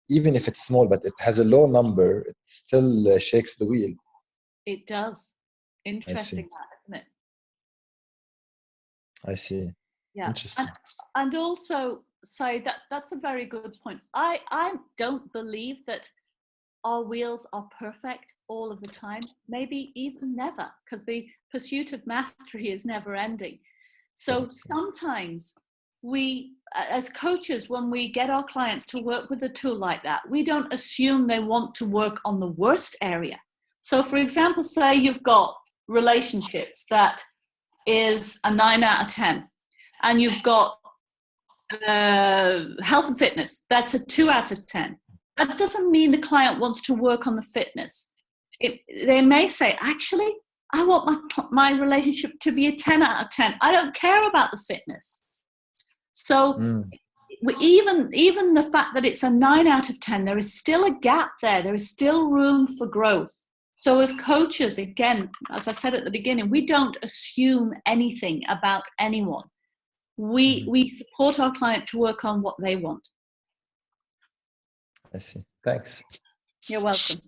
even if it's small, but it has a low number, it still shakes the wheel. It does. Interesting, that, isn't it? I see. Yeah. Interesting. And also, say that's a very good point. I don't believe that our wheels are perfect all of the time, maybe even never, because the pursuit of mastery is never ending. So sometimes we, as coaches, when we get our clients to work with a tool like that, we don't assume they want to work on the worst area. So for example, say you've got relationships that is a 9 out of 10, and you've got health and fitness, that's a 2 out of 10. That doesn't mean the client wants to work on the fitness. They may say, actually, I want my relationship to be a 10 out of 10. I don't care about the fitness. So even the fact that it's a 9 out of 10, there is still a gap there. There is still room for growth. So as coaches, again, as I said at the beginning, we don't assume anything about anyone. We support our client to work on what they want. I see. Thanks. You're welcome.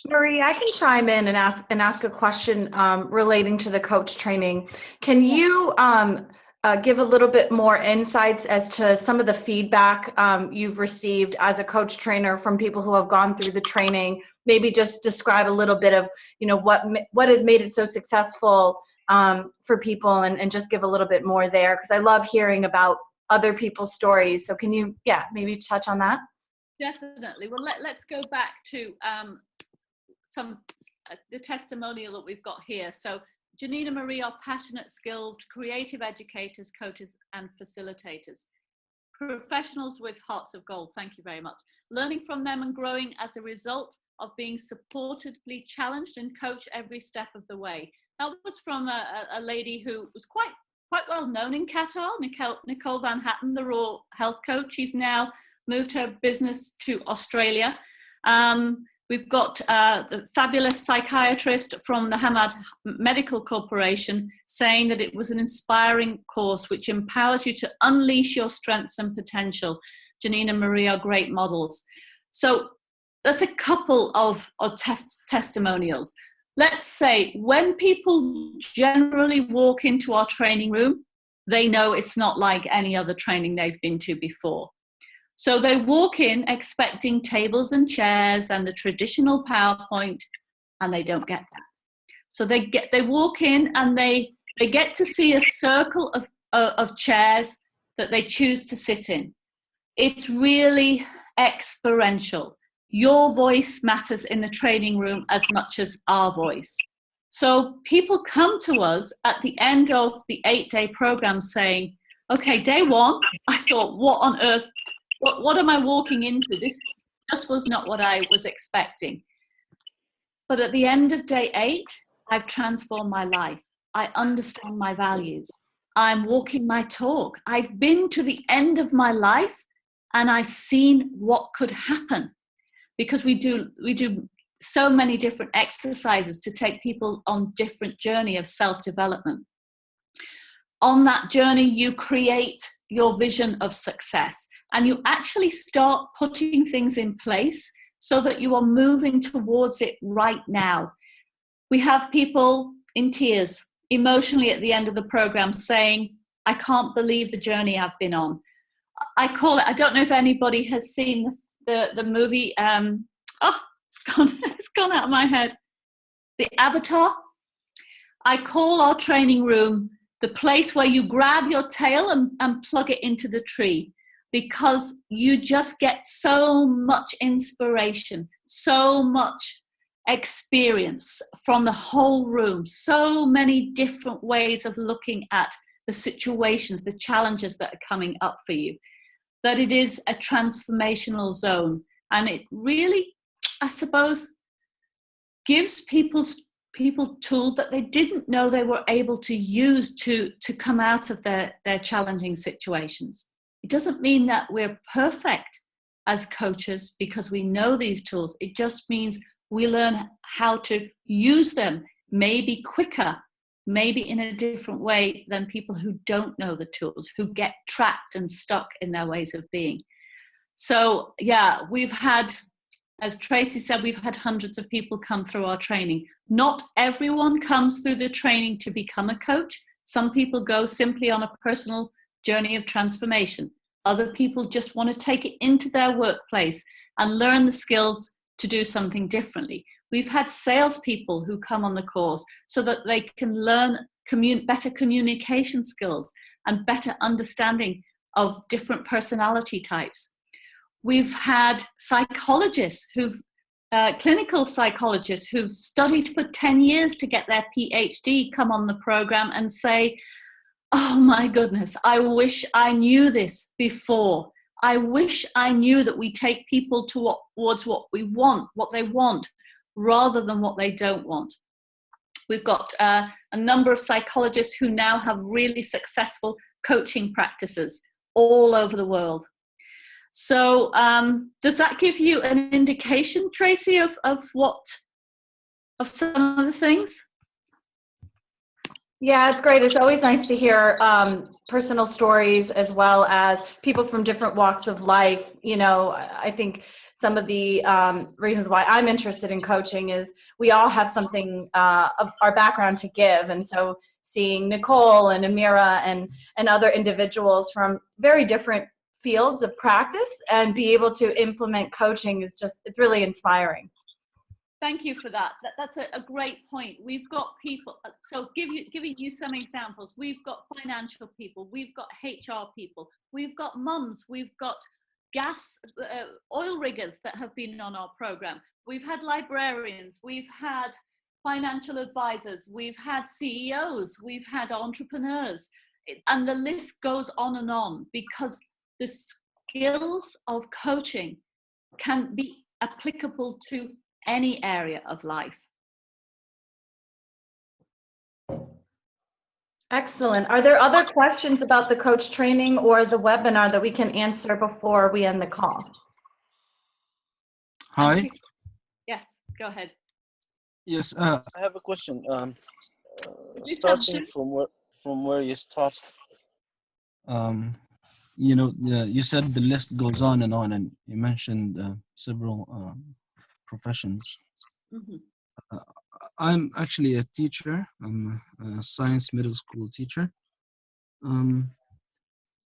Marie, I can chime in and ask a question relating to the coach training. Can you give a little bit more insights as to some of the feedback you've received as a coach trainer from people who have gone through the training? Maybe just describe a little bit of, you know, what has made it so successful for people, and just give a little bit more there, because I love hearing about other people's stories. So can you, maybe touch on that? Definitely. Well, let's go back to the testimonial that we've got here. So Janine and Marie are passionate, skilled, creative educators, coaches, and facilitators. Professionals with hearts of gold. Thank you very much. Learning from them and growing as a result of being supportively challenged and coached every step of the way. That was from a lady who was quite well known in Qatar, Nicole Van Hatten, the Raw Health Coach. She's now moved her business to Australia. We've got the fabulous psychiatrist from the Hamad Medical Corporation saying that it was an inspiring course which empowers you to unleash your strengths and potential. Janine and Marie are great models. So that's a couple of testimonials. Let's say when people generally walk into our training room, they know it's not like any other training they've been to before. So they walk in expecting tables and chairs and the traditional PowerPoint, and they don't get that. So they walk in and they get to see a circle of chairs that they choose to sit in. It's really experiential. Your voice matters in the training room as much as our voice. So people come to us at the end of the 8-day program saying, okay, day one, I thought, what on earth, what am I walking into? This just was not what I was expecting. But at the end of day 8, I've transformed my life. I understand my values. I'm walking my talk. I've been to the end of my life and I've seen what could happen, because we do so many different exercises to take people on different journey of self-development. On that journey, you create your vision of success and you actually start putting things in place so that you are moving towards it right now. We have people in tears, emotionally at the end of the program saying, I can't believe the journey I've been on. I call it, I don't know if anybody has seen the movie, it's gone out of my head. The Avatar. I call our training room the place where you grab your tail and plug it into the tree, because you just get so much inspiration, so much experience from the whole room, so many different ways of looking at the situations, the challenges that are coming up for you, that it is a transformational zone. And it really, I suppose, gives people tools that they didn't know they were able to use to come out of their challenging situations. It doesn't mean that we're perfect as coaches because we know these tools. It just means we learn how to use them, maybe quicker, maybe in a different way than people who don't know the tools, who get trapped and stuck in their ways of being. So yeah, we've had, as Tracy said, we've had hundreds of people come through our training. Not everyone comes through the training to become a coach. Some people go simply on a personal journey of transformation. Other people just want to take it into their workplace and learn the skills to do something differently. We've had salespeople who come on the course so that they can learn better communication skills and better understanding of different personality types. We've had psychologists clinical psychologists who've studied for 10 years to get their PhD come on the program and say, oh my goodness, I wish I knew this before. I wish I knew that we take people towards what we want, what they want, rather than what they don't want. We've got a number of psychologists who now have really successful coaching practices all over the world. So does that give you an indication, Tracy, of some of the things? Yeah, it's great. It's always nice to hear personal stories as well as people from different walks of life. You know, I think some of the reasons why I'm interested in coaching is we all have something of our background to give. And so seeing Nicole and Amira and other individuals from very different fields of practice and be able to implement coaching is just, it's really inspiring. Thank you for that. That's a great point. We've got people, so giving you some examples. We've got financial people, we've got HR people, we've got mums, we've got oil riggers that have been on our program. We've had librarians, we've had financial advisors, we've had CEOs, we've had entrepreneurs, and the list goes on, because the skills of coaching can be applicable to any area of life. Excellent. Are there other questions about the coach training or the webinar that we can answer before we end the call? Hi. Yes, go ahead. Yes, I have a question. Starting from where you stopped. you know, you said the list goes on, and you mentioned several professions. Mm-hmm. I'm actually a teacher. I'm a science middle school teacher.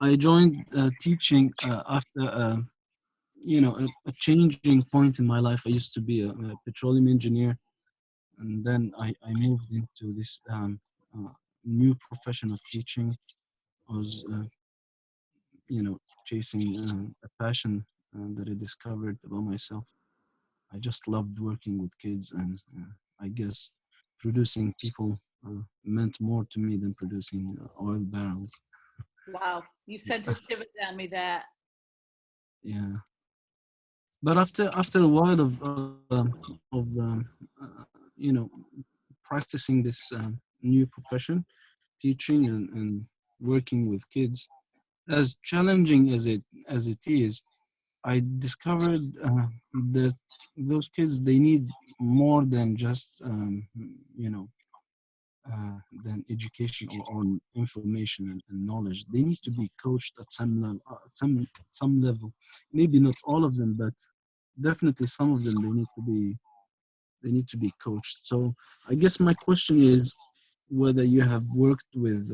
I joined teaching after a changing point in my life. I used to be a petroleum engineer, and then I moved into this new profession of teaching. I was chasing a passion that I discovered about myself. I just loved working with kids, and I guess producing people meant more to me than producing oil barrels. Wow, you sent a shiver down me there. Yeah, but after a while of practicing this new profession, teaching and working with kids, as challenging as it is, I discovered that those kids, they need more than just than education or information and knowledge. They need to be coached at some level, some level. Maybe not all of them, but definitely some of them. They need to be coached. So I guess my question is whether you have worked with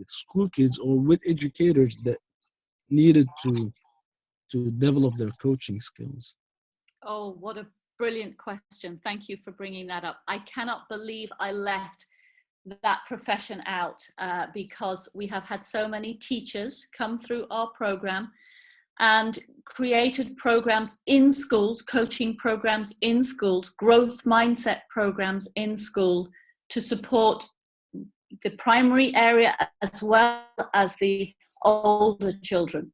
school kids or with educators that needed to develop their coaching skills. Oh, what a brilliant question. Thank you for bringing that up. I cannot believe I left that profession out because we have had so many teachers come through our program and created programs in schools, coaching programs in schools, growth mindset programs in school to support the primary area as well as the older children.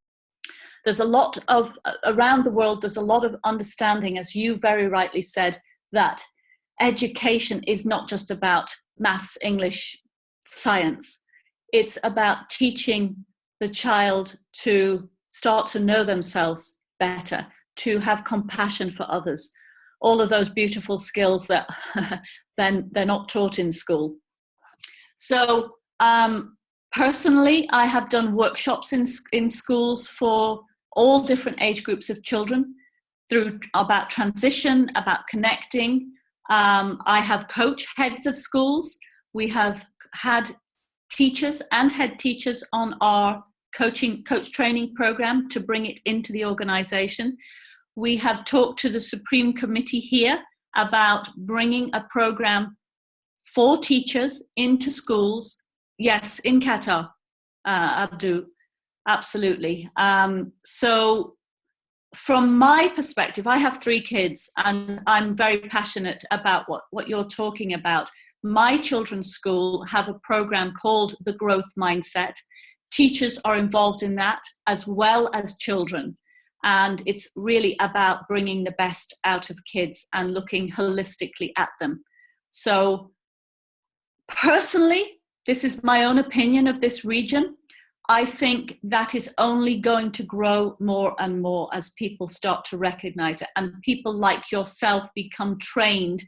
There's a lot of, around the world, there's a lot of understanding, as you very rightly said, that education is not just about maths, English, science. It's about teaching the child to start to know themselves better, to have compassion for others, all of those beautiful skills that then they're not taught in school. So personally, I have done workshops in schools for all different age groups of children about transition, about connecting. I have coached heads of schools. We have had teachers and head teachers on our coach training program to bring it into the organization. We have talked to the Supreme Committee here about bringing a program for teachers into schools. Yes, in Qatar, Abdu, absolutely. So from my perspective, I have 3 kids and I'm very passionate about what you're talking about. My children's school have a program called the Growth Mindset. Teachers are involved in that as well as children. And it's really about bringing the best out of kids and looking holistically at them. So personally, this is my own opinion of this region. I think that is only going to grow more and more as people start to recognize it and people like yourself become trained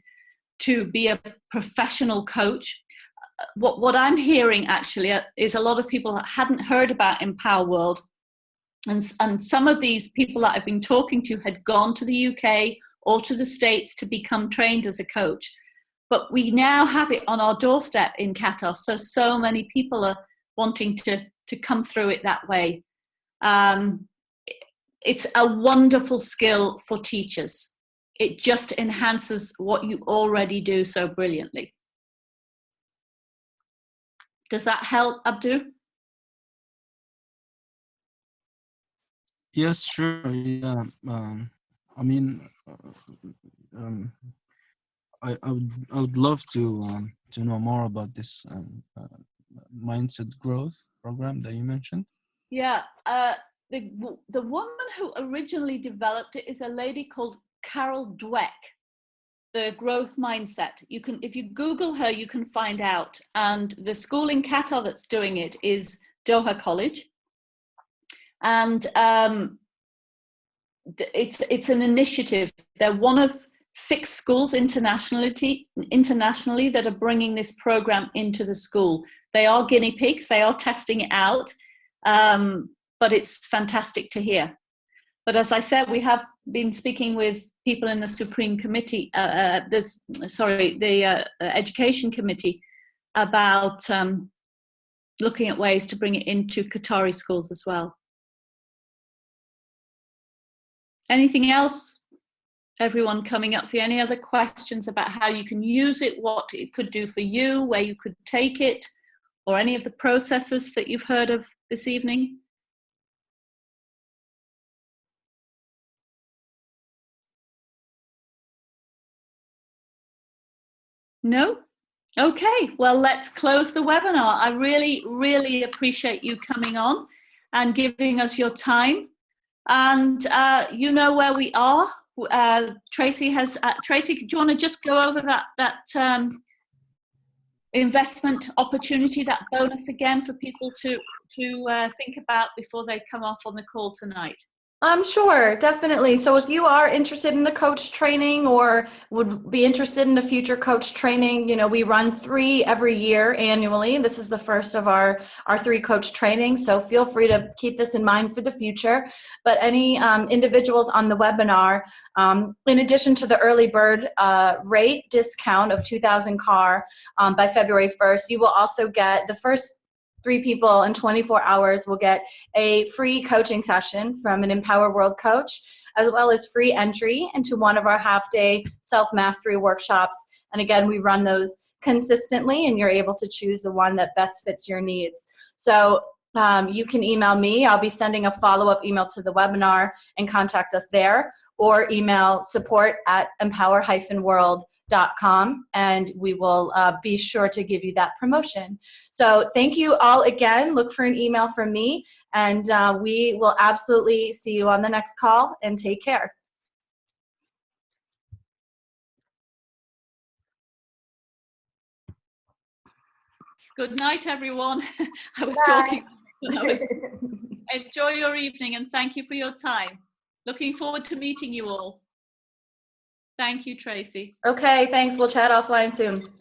to be a professional coach. What I'm hearing actually is a lot of people that hadn't heard about Empower World, and some of these people that I've been talking to had gone to the UK or to the States to become trained as a coach. But we now have it on our doorstep in Qatar, so many people are wanting to come through it that way. It's a wonderful skill for teachers. It just enhances what you already do so brilliantly. Does that help, Abdu? Yes, sure. Yeah. I mean, I would love to know more about this mindset growth program that you mentioned. Yeah, the woman who originally developed it is a lady called Carol Dweck. The growth mindset. You can, if you Google her, you can find out. And the school in Qatar that's doing it is Doha College, and it's an initiative. They're one of 6 schools internationally that are bringing this program into the school. They are guinea pigs. They are testing it out, but it's fantastic to hear. But as I said, we have been speaking with people in the Supreme Committee, the Education Committee, about looking at ways to bring it into Qatari schools as well. Anything else? Everyone coming up for you? Any other questions about how you can use it, what it could do for you, where you could take it, or any of the processes that you've heard of this evening? No? Okay, well, let's close the webinar. I really, really appreciate you coming on and giving us your time. And you know where we are. Tracy has. Tracy, do you want to just go over that investment opportunity, that bonus again for people to think about before they come off on the call tonight? Sure, definitely. So if you are interested in the coach training or would be interested in the future coach training, you know, we run 3 every year annually. This is the first of our 3 coach trainings. So feel free to keep this in mind for the future. But any individuals on the webinar, in addition to the early bird rate discount of 2,000 CAR by February 1st, you will also get the first 3 people in 24 hours will get a free coaching session from an Empower World coach, as well as free entry into one of our half-day self-mastery workshops. And again, we run those consistently, and you're able to choose the one that best fits your needs. So you can email me. I'll be sending a follow-up email to the webinar and contact us there, or email support@empower-world.com, and we will be sure to give you that promotion. So thank you all again. Look for an email from me, and we will absolutely see you on the next call, and take care. Good night, everyone. I was Bye. talking. Enjoy your evening, and thank you for your time. Looking forward to meeting you all. Thank you, Tracy. Okay, thanks. We'll chat offline soon.